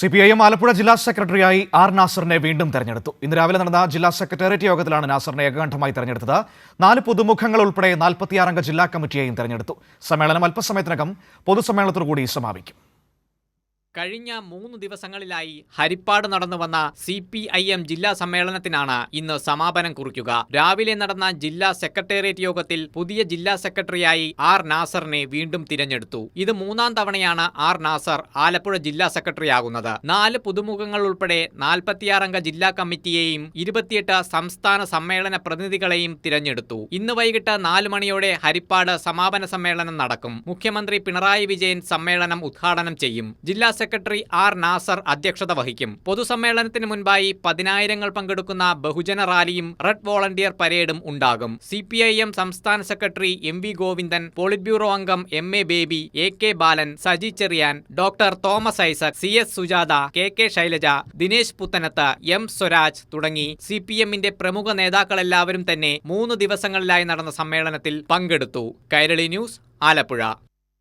CPIM Alappuzha ജില്ലാ സെക്രട്ടറിയായി R നാസറിനെ വീണ്ടും തെരഞ്ഞെടുത്തു. ഇന്ന് രാവിലെ നടന്ന ജില്ലാ സെക്രട്ടേറിയറ്റ് യോഗത്തിലാണ് നാസറിനെ ഏകകണ്ഠമായി തെരഞ്ഞെടുത്തത്. 4 പുതുമുഖങ്ങൾ ഉൾപ്പെടെ 46 അംഗ ജില്ലാ കമ്മിറ്റിയെയും തെരഞ്ഞെടുത്തു. സമ്മേളനം അല്പസമയത്തിനകം പൊതുസമ്മേളനത്തോടുകൂടി സമാപിക്കും. കഴിഞ്ഞ 3 ദിവസങ്ങളിലായി ഹരിപ്പാട് നടന്നുവന്ന CPIM ജില്ലാ സമ്മേളനത്തിനാണ് ഇന്ന് സമാപനം കുറിക്കുക. രാവിലെ നടന്ന ജില്ലാ സെക്രട്ടേറിയറ്റ് യോഗത്തിൽ പുതിയ ജില്ലാ സെക്രട്ടറിയായി ആർ നാസറിനെ വീണ്ടും തിരഞ്ഞെടുത്തു. ഇത് 3ാം തവണയാണ് ആർ നാസർ ആലപ്പുഴ ജില്ലാ സെക്രട്ടറിയാകുന്നത്. 4 പുതുമുഖങ്ങൾ ഉൾപ്പെടെ 46 അംഗ ജില്ലാ കമ്മിറ്റിയെയും 28 സംസ്ഥാന സമ്മേളന പ്രതിനിധികളെയും തിരഞ്ഞെടുത്തു. ഇന്ന് വൈകിട്ട് 4 മണിയോടെ ഹരിപ്പാട് സമാപന സമ്മേളനം നടക്കും. മുഖ്യമന്ത്രി പിണറായി വിജയൻ സമ്മേളനം ഉദ്ഘാടനം ചെയ്യും. ജില്ലാ സെക്രട്ടറി ആർ നാസർ അധ്യക്ഷത വഹിക്കും. പൊതുസമ്മേളനത്തിന് മുൻപായി 10,000 പങ്കെടുക്കുന്ന ബഹുജന റാലിയും റെഡ് വോളണ്ടിയർ പരേഡും ഉണ്ടാകും. CPIM സംസ്ഥാന secretary MV Govindan, politburo അംഗം MA Baby, AK Balan, Saji Cherian, doctor Thomas Isaac, CS Sujatha, KK Shailaja, Dinesh Puthanath, M Swaraj തുടങ്ങി CPMന്റെ പ്രമുഖ നേതാക്കളെല്ലാവരും തന്നെ 3 ദിവസങ്ങളിലായി നടന്ന സമ്മേളനത്തിൽ പങ്കെടുത്തു. കൈരളി ന്യൂസ്, ആലപ്പുഴ.